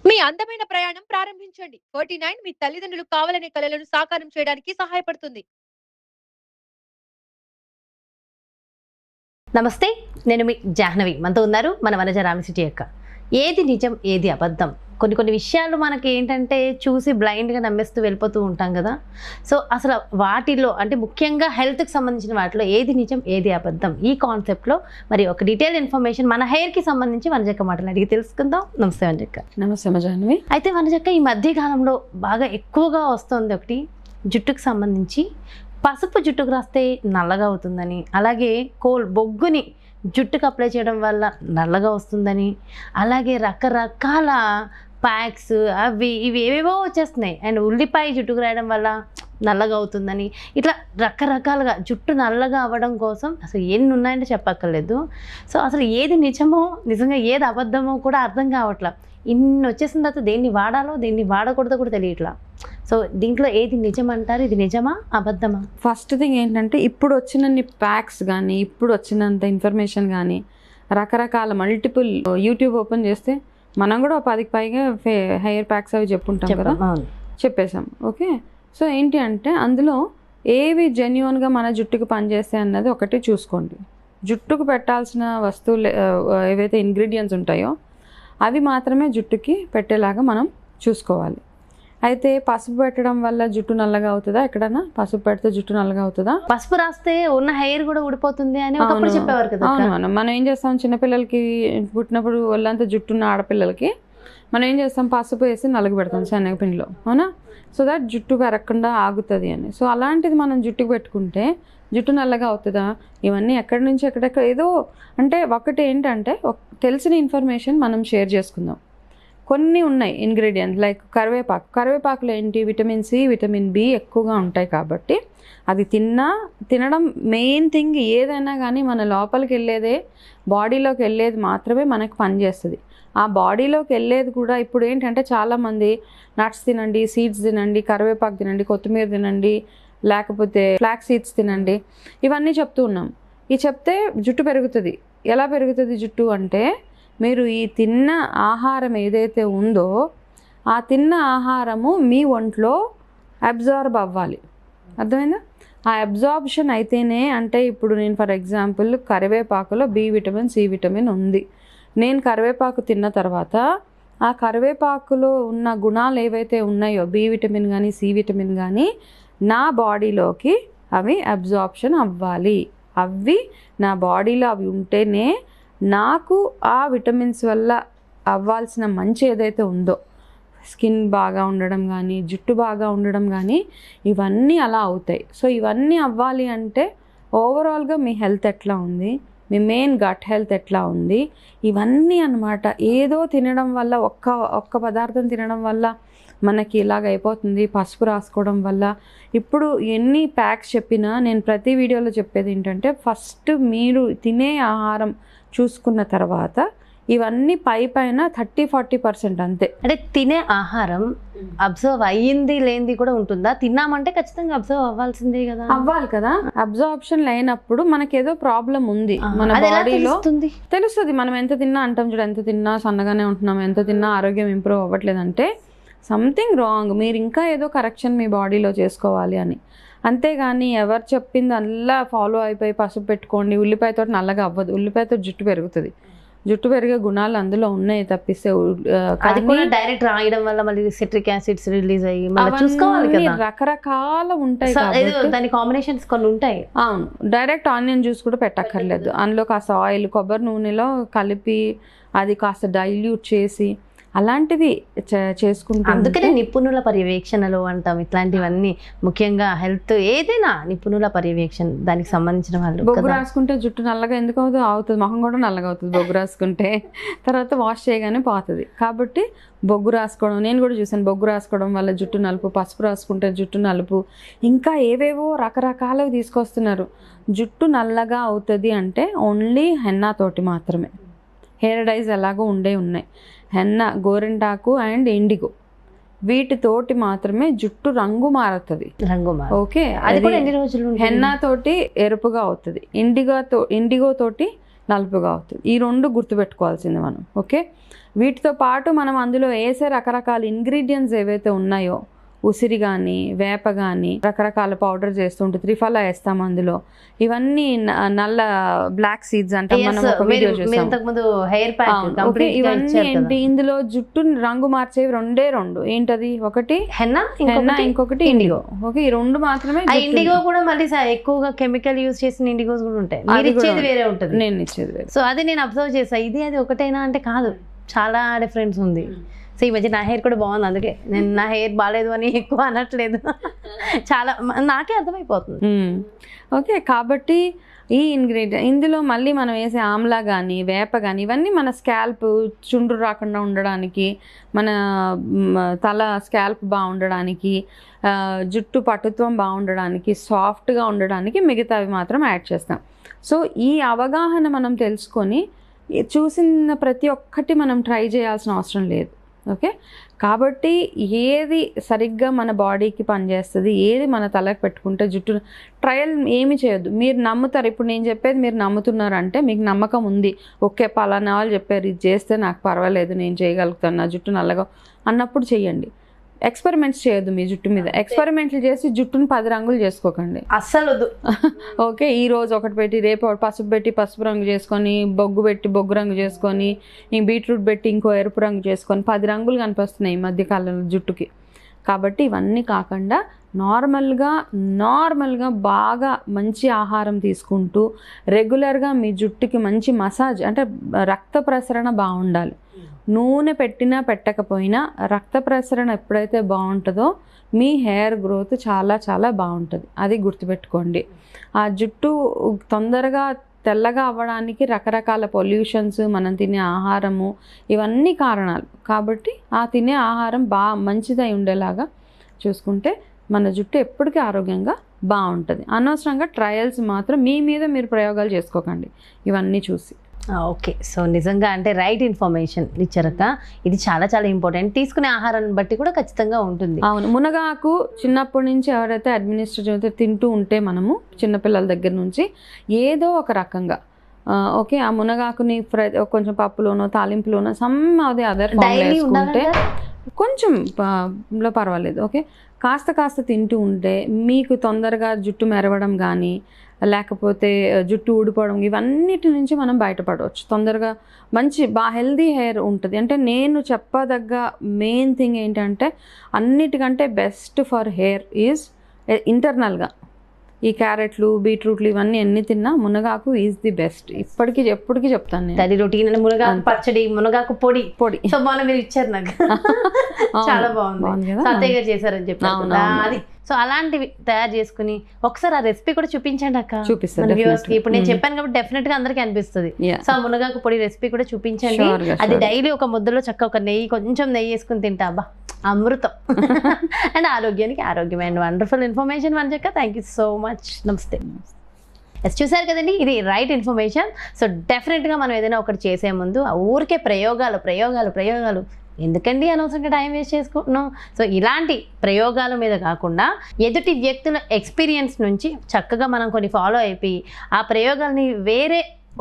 మీ అందమైన ప్రయాణం ప్రారంభించండి. 49 మీ తల్లిదండ్రులు కావాలనే కలలను సాకారం చేయడానికి సహాయపడుతుంది. నమస్తే. నేను మీ జాహ్నవి. మనతో ఉన్నారు మన వనజ రామసిటీ అక్క. ఏది నిజం, ఏది అబద్ధం? కొన్ని విషయాలు మనకి ఏంటంటే చూసి బ్లైండ్‌గా నమ్మేస్తూ వెళ్ళిపోతూ ఉంటాం కదా! సో, అసలు వాటిలో అంటే ముఖ్యంగా హెల్త్‌కి సంబంధించిన వాటిలో ఏది నిజం, ఏది అబద్ధం? ఈ కాన్సెప్ట్‌లో మరి ఒక డీటెయిల్డ్ ఇన్ఫర్మేషన్ మన హెయిర్‌కి సంబంధించి వనజక్క మాటలు అడిగి తెలుసుకుందాం. నమస్తే వనజక్క. నమస్తే జాహ్నవి. అయితే వనజక్క ఈ మధ్య కాలంలో బాగా ఎక్కువగా వస్తుంది ఒకటి జుట్టుకు సంబంధించి పసుపు జుట్టుకు రాస్తే నల్లగా అవుతుందని, అలాగే బొగ్గుని జుట్టుకు అప్లై చేయడం వల్ల నల్లగా వస్తుందని, అలాగే రకరకాల ప్యాక్స్ అవి ఇవి ఏవేవో వచ్చేస్తున్నాయి. అండ్ ఉల్లిపాయ జుట్టుకు రాయడం వల్ల నల్లగా అవుతుందని, ఇట్లా రకరకాలుగా జుట్టు నల్లగా అవ్వడం కోసం అసలు ఎన్ని ఉన్నాయంటే చెప్పక్కర్లేదు. సో అసలు ఏది నిజమో, నిజంగా ఏది అబద్ధమో కూడా అర్థం కావట్లా. ఇన్ని వచ్చేసిన తర్వాత దేన్ని వాడాలో దేన్ని వాడకూడదో కూడా తెలియట్లా. సో దీంట్లో ఏది నిజం అంటారు? ఇది నిజమా, అబద్ధమా? ఫస్ట్ థింగ్ ఏంటంటే, ఇప్పుడు వచ్చినన్ని ప్యాక్స్ కానీ, ఇప్పుడు వచ్చినంత ఇన్ఫర్మేషన్ కానీ, రకరకాల మల్టిపుల్ యూట్యూబ్ ఓపెన్ చేస్తే మనం కూడా 10కి పైగా హెయిర్ ప్యాక్స్ అవి చెప్పుంటాం కదా, చెప్పేసాం. ఓకే, సో ఏంటి అంటే అందులో ఏవి జెన్యున్గా మన జుట్టుకు పనిచేస్తాయి అన్నది ఒకటి చూసుకోండి. జుట్టుకు పెట్టాల్సిన వస్తువులు ఏవైతే ఇంగ్రీడియంట్స్ ఉంటాయో అవి మాత్రమే జుట్టుకి పెట్టేలాగా మనం చూసుకోవాలి. అయితే పసుపు పెట్టడం వల్ల జుట్టు నల్లగా అవుతుందా? ఎక్కడన్నా పసుపు పెడితే జుట్టు నల్లగా అవుతుందా? పసుపు రాస్తే ఉన్న హెయిర్ కూడా ఊడిపోతుంది అని ఒకప్పుడు చెప్పేవారు కదా. అవును, మనం ఏం చేస్తాం, చిన్నపిల్లలకి పుట్టినప్పుడు ఒళ్ళంతా జుట్టున్న ఆడపిల్లలకి మనం ఏం చేస్తాం, పసుపు వేసి నలుగు పెడతాం శనగపిండిలో, అవునా? సో దట్ జుట్టు పెరగకుండా ఆగుతుంది అని. సో అలాంటిది మనం జుట్టుకు పెట్టుకుంటే జుట్టు నల్లగా అవుతుందా? ఇవన్నీ ఎక్కడి నుంచి ఎక్కడెక్కడ ఏదో అంటే, ఒకటి ఏంటంటే తెలిసిన ఇన్ఫర్మేషన్ మనం షేర్ చేసుకుందాం. కొన్ని ఉన్నాయి ఇంగ్రీడియంట్స్, లైక్ కరివేపాకులో ఏంటి, విటమిన్ సి, విటమిన్ బి ఎక్కువగా ఉంటాయి కాబట్టి అది తినడం మెయిన్ థింగ్. ఏదైనా కానీ మన లోపలికి వెళ్ళేదే, బాడీలోకి వెళ్ళేది మాత్రమే మనకు పనిచేస్తుంది. ఆ బాడీలోకి వెళ్ళేది కూడా ఇప్పుడు ఏంటంటే చాలామంది నట్స్ తినండి, సీడ్స్ తినండి, కరివేపాకు తినండి, కొత్తిమీర తినండి, లేకపోతే ఫ్లాక్ సీడ్స్ తినండి, ఇవన్నీ చెప్తూ ఉన్నాం. ఈ చెప్తే జుట్టు పెరుగుతుంది. ఎలా పెరుగుతుంది జుట్టు అంటే, మీరు ఈ తిన్న ఆహారం ఏదైతే ఉందో ఆ తిన్న ఆహారము మీ ఒంట్లో అబ్జార్బ్ అవ్వాలి. అర్థమైందా? ఆ అబ్జార్ప్షన్ అయితేనే, అంటే ఇప్పుడు నేను ఫర్ ఎగ్జాంపుల్ కరివేపాకులో బి విటమిన్, సి విటమిన్ ఉంది. నేను కరివేపాకు తిన్న తర్వాత ఆ కరివేపాకులో ఉన్న గుణాలు ఏవైతే ఉన్నాయో, బి విటమిన్ కానీ సి విటమిన్ కానీ, నా బాడీలోకి అవి అబ్జార్ప్షన్ అవ్వాలి. అవి నా బాడీలో అవి ఉంటేనే నాకు ఆ విటమిన్స్ వల్ల అవ్వాల్సిన మంచి ఏదైతే ఉందో, స్కిన్ బాగా ఉండడం కానీ, జుట్టు బాగా ఉండడం కానీ, ఇవన్నీ అలా అవుతాయి. సో ఇవన్నీ అవ్వాలి అంటే ఓవరాల్గా మీ హెల్త్ ఎట్లా ఉంది, మీ మెయిన్ గట్ హెల్త్ ఎట్లా ఉంది, ఇవన్నీ అన్నమాట. ఏదో తినడం వల్ల, ఒక్క పదార్థం తినడం వల్ల మనకి ఇలాగ అయిపోతుంది, పసుపు రాసుకోవడం వల్ల. ఇప్పుడు ఎన్ని ప్యాక్స్ చెప్పినా నేను ప్రతి వీడియోలో చెప్పేది ఏంటంటే, ఫస్ట్ మీరు తినే ఆహారం చూసుకున్న తర్వాత ఇవన్నీ పైన 30-40% అంతే. అంటే తినే ఆహారం అబ్జర్వ్ అయ్యింది లేనిది కూడా ఉంటుందా? తిన్నామంటే ఖచ్చితంగా అబ్జర్వ్ అవ్వాల్సిందే కదా. అవ్వాలి కదా. అబ్జార్ప్షన్ లేనప్పుడు మనకేదో ప్రాబ్లం ఉంది మన బాడీలో తెలుస్తుంది. మనం ఎంత తిన్నా అంటాం చూడు, ఎంత తిన్నా సన్నగానే ఉంటున్నాం, ఎంత తిన్నా ఆరోగ్యం ఇంప్రూవ్ అవ్వట్లేదంటే సంథింగ్ రాంగ్. మీరు ఇంకా ఏదో కరెక్షన్ మీ బాడీలో చేసుకోవాలి అని. అంతేగాని ఎవరు చెప్పింది అలా ఫాలో అయిపోయి పసుపు పెట్టుకోండి, ఉల్లిపాయతో నల్లగా అవ్వదు. ఉల్లిపాయతో జుట్టు పెరుగుతుంది. జుట్టు పెరిగే గుణాలు అందులో ఉన్నాయి తప్పిస్తే డైరెక్ట్ రాయడం వల్ల మళ్ళీ సిట్రిక్ యాసిడ్స్ రిలీజ్ అయ్యి చూసుకోవాలి కదా, రకరకాల ఉంటాయి. దాని కాంబినేషన్స్ కొన్ని ఉంటాయి. అవును, డైరెక్ట్ ఆనియన్ జ్యూస్ కూడా పెట్టక్కర్లేదు. అందులో కాస్త ఆయిల్, కొబ్బరి నూనెలో కలిపి అది కాస్త డైల్యూట్ చేసి అలాంటివి చేసుకుంటాం. అందుకనే నిపుణుల పర్యవేక్షణలు అంటాం. ఇట్లాంటివన్నీ ముఖ్యంగా హెల్త్ ఏదైనా నిపుణుల పర్యవేక్షణ, దానికి సంబంధించిన వాళ్ళు. బొగ్గు రాసుకుంటే జుట్టు నల్లగా ఎందుకు అవుతుంది, మొహం కూడా నల్లగా అవుతుంది బొగ్గు రాసుకుంటే. తర్వాత వాష్ చేయగానే పోతుంది. కాబట్టి బొగ్గు రాసుకోవడం నేను కూడా చూసాను. బొగ్గు రాసుకోవడం వల్ల జుట్టు నలుపు, పసుపు రాసుకుంటే జుట్టు నలుపు, ఇంకా ఏవేవో రకరకాలవి తీసుకొస్తున్నారు. జుట్టు నల్లగా అవుతుంది అంటే ఓన్లీ హెన్నా తోటి మాత్రమే. హెయిర్ డైస్ ఎలాగో ఉన్నాయి. హెన్నా, గోరింటాకు అండ్ ఇండిగో, వీటితోటి మాత్రమే జుట్టు రంగు మారుతుంది. ఓకే, అది కూడా ఎన్ని రోజులు? హెన్నా తోటి ఎరుపుగా అవుతుంది, ఇండిగో తోటి నలుపుగా అవుతుంది. ఈ 2 గుర్తుపెట్టుకోవాల్సింది మనం. ఓకే, వీటితో పాటు మనం అందులో వేసే రకరకాల ఇంగ్రీడియంట్స్ ఏవైతే ఉన్నాయో, ఉసిరి కానీ వేప కానీ రకరకాల పౌడర్ చేస్తుంటే త్రిఫలా వేస్తాం అందులో. ఇవన్నీ నల్ల బ్లాక్ సీడ్స్ అంటే మనం ఒక వీడియో చేస్తాం. ఓకే, ఇవన్నీ ఏంటి, ఇందులో జుట్టు రంగు మార్చేవి 2 ఏంటది, ఒకటి హెన్నా, ఇంకొకటి ఇండిగో. ఓకే, ఈ 2 మాత్రమే. ఇండిగో కూడా మళ్ళీ ఎక్కువగా కెమికల్ యూజ్ చేసిన ఇండిగోస్ కూడా ఉంటాయి. వేరే ఉంటుంది, నేను ఇచ్చేది వేరే. సో అది నేను అబ్జర్వ్ చేసా. అది ఒకటైనా అంటే కాదు, చాలా డిఫరెన్స్ ఉంది. సో ఈ మధ్య నా హెయిర్ కూడా బాగుంది, అందుకే నేను నా హెయిర్ బాగాలేదు అని ఎక్కువ అనట్లేదు. చాలా నాకే అర్థమైపోతుంది. ఓకే, కాబట్టి ఈ ఇంగ్రీడియంట్ ఇందులో మళ్ళీ మనం వేసే ఆమ్లా కానీ వేప కానీ ఇవన్నీ మన స్కాల్ప్ చుండ్రు రాకుండా ఉండడానికి, మన తల స్కాల్ప్ బాగుండడానికి, జుట్టు పటుత్వం బాగుండడానికి, సాఫ్ట్గా ఉండడానికి మిగతావి మాత్రం యాడ్ చేస్తాం. సో ఈ అవగాహన మనం తెలుసుకొని చూసిన ప్రతి ఒక్కటి మనం ట్రై చేయాల్సిన అవసరం లేదు. ఓకే, కాబట్టి ఏది సరిగ్గా మన బాడీకి పనిచేస్తుంది, ఏది మన తలకు పెట్టుకుంటే జుట్టు ట్రయల్ ఏమి చేయొద్దు. మీరు నమ్ముతారు, ఇప్పుడు నేను చెప్పేది మీరు నమ్ముతున్నారంటే మీకు నమ్మకం ఉంది. ఓకే, పలానా వాళ్ళు చెప్పారు ఇది చేస్తే నాకు పర్వాలేదు, నేను చేయగలుగుతాను, నా జుట్టు నల్లగా అన్నప్పుడు చెయ్యండి. ఎక్స్పెరిమెంట్స్ చేయొద్దు మీ జుట్టు మీద. ఎక్స్పెరిమెంట్లు చేసి జుట్టును 10 రంగులు చేసుకోకండి, అస్సలు వద్దు. ఓకే, ఈ రోజు ఒకటి పెట్టి రేపు పసుపు పెట్టి పసుపు రంగు చేసుకొని, బొగ్గు పెట్టి బొగ్గు రంగు చేసుకొని, ఈ బీట్రూట్ పెట్టి ఇంకో ఎరుపు రంగు చేసుకొని 10 రంగులు కనిపిస్తున్నాయి ఈ మధ్యకాలంలో జుట్టుకి. కాబట్టి ఇవన్నీ కాకుండా నార్మల్గా బాగా మంచి ఆహారం తీసుకుంటూ రెగ్యులర్గా మీ జుట్టుకి మంచి మసాజ్, అంటే రక్త ప్రసరణ బాగుండాలి. నూనె పెట్టినా పెట్టకపోయినా రక్త ప్రసరణ ఎప్పుడైతే బాగుంటుందో మీ హెయిర్ గ్రోత్ చాలా చాలా బాగుంటుంది. అది గుర్తుపెట్టుకోండి. ఆ జుట్టు తొందరగా తెల్లగా అవ్వడానికి రకరకాల పొల్యూషన్స్, మనం తినే ఆహారము, ఇవన్నీ కారణాలు. కాబట్టి ఆ తినే ఆహారం మంచిదై ఉండేలాగా చూసుకుంటే మన జుట్టు ఎప్పటికీ ఆరోగ్యంగా బాగుంటుంది. అనవసరంగా ట్రయల్స్ మాత్రం మీ మీద మీరు ప్రయోగాలు చేసుకోకండి ఇవన్నీ చూసి. ఓకే, సో నిజంగా అంటే రైట్ ఇన్ఫర్మేషన్ ఇచ్చారక. ఇది చాలా చాలా ఇంపార్టెంట్. తీసుకునే ఆహారాన్ని బట్టి కూడా ఖచ్చితంగా ఉంటుంది. అవును, మునగాకు చిన్నప్పటి నుంచి ఎవరైతే అడ్మినిస్ట్రేటివ్ తింటూ ఉంటే మనము చిన్నపిల్లల దగ్గర నుంచి ఏదో ఒక రకంగా ఓకే, ఆ మునగాకుని కొంచెం పప్పులోనో తాలింపులోనో సమ్ అదే అదర్ వేసుకుంటే కొంచెం పర్వాలేదు. ఓకే, కాస్త తింటూ ఉంటే మీకు తొందరగా జుట్టు మెరవడం కానీ లేకపోతే జుట్టు ఊడిపోవడం ఇవన్నిటి నుంచి మనం బయటపడవచ్చు. తొందరగా మంచి హెల్దీ హెయిర్ ఉంటుంది. అంటే నేను చెప్పదగ్గ మెయిన్ థింగ్ ఏంటంటే అన్నిటికంటే బెస్ట్ ఫర్ హెయిర్ ఈజ్ ఇంటర్నల్గా ఈ క్యారెట్లు బీట్రూట్లు ఇవన్నీ ఎన్ని తిన్నా మునగాకు ఈజ్ ది బెస్ట్. ఎప్పటికీ చెప్తాను నేను. అది రొటీన్ మునగాకు పచ్చడి, మునగాకు పొడి సో బాగా మీరు ఇచ్చారు నాకు. చాలా బాగుంది కదా, సత్తయ్య గారు చేశారని చెప్పారు అది. సో అలాంటివి తయారు చేసుకుని ఒకసారి ఆ రెసిపీ కూడా చూపించండి అక్క, చూపిస్తాను. ఇప్పుడు నేను చెప్పాను కాబట్టి డెఫినెట్ గా అందరికీ అనిపిస్తుంది. సో ఆ మునగాకు పొడి రెసిపీ కూడా చూపించండి. అది డైలీ ఒక ముద్దలో చక్క ఒక కొంచెం నెయ్యి వేసుకుని తింటా, అబ్బా అమృతం. అండ్ ఆరోగ్యానికి ఆరోగ్యం. అండ్ వండర్ఫుల్ ఇన్ఫర్మేషన్ వంజక్క, థ్యాంక్ యూ సో మచ్. నమస్తే. చూసారు కదండి, ఇది రైట్ ఇన్ఫర్మేషన్. సో డెఫినెట్గా మనం ఏదైనా ఒకటి చేసే ముందు ఆ ఊరికే ప్రయోగాలు ఎందుకండి అనవసరంగా టైం వేస్ట్ చేసుకుంటున్నాం. సో ఇలాంటి ప్రయోగాల మీద కాకుండా ఎదుటి వ్యక్తుల ఎక్స్పీరియన్స్ నుంచి చక్కగా మనం కొన్ని ఫాలో అయిపోయి ఆ ప్రయోగాల్ని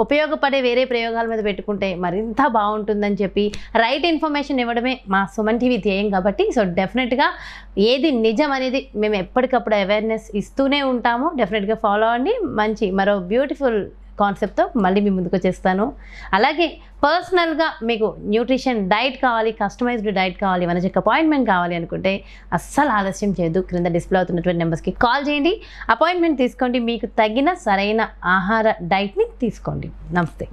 ఉపయోగపడే వేరే ప్రయోగాల మీద పెట్టుకుంటే మరింత బాగుంటుందని చెప్పి రైట్ ఇన్ఫర్మేషన్ ఇవ్వడమే మా సుమన్ టీవీ ధ్యేయం. కాబట్టి సో డెఫినెట్గా ఏది నిజం అనేది మేము ఎప్పటికప్పుడు అవేర్నెస్ ఇస్తూనే ఉంటాము. డెఫినెట్గా ఫాలో అవ్వండి. మంచి మరో బ్యూటిఫుల్ కాన్సెప్ట్తో మళ్ళీ మీ ముందుకు వచ్చేస్తాను. అలాగే పర్సనల్గా మీకు న్యూట్రిషన్ డైట్ కావాలి, కస్టమైజ్డ్ డైట్ కావాలి, వనజక్క అపాయింట్మెంట్ కావాలి అనుకుంటే అస్సలు ఆలస్యం చేయొద్దు. క్రింద డిస్ప్లే అవుతున్నటువంటి నెంబర్స్కి కాల్ చేయండి, అపాయింట్మెంట్ తీసుకోండి, మీకు తగిన సరైన ఆహార డైట్ని తీసుకోండి. నమస్తే.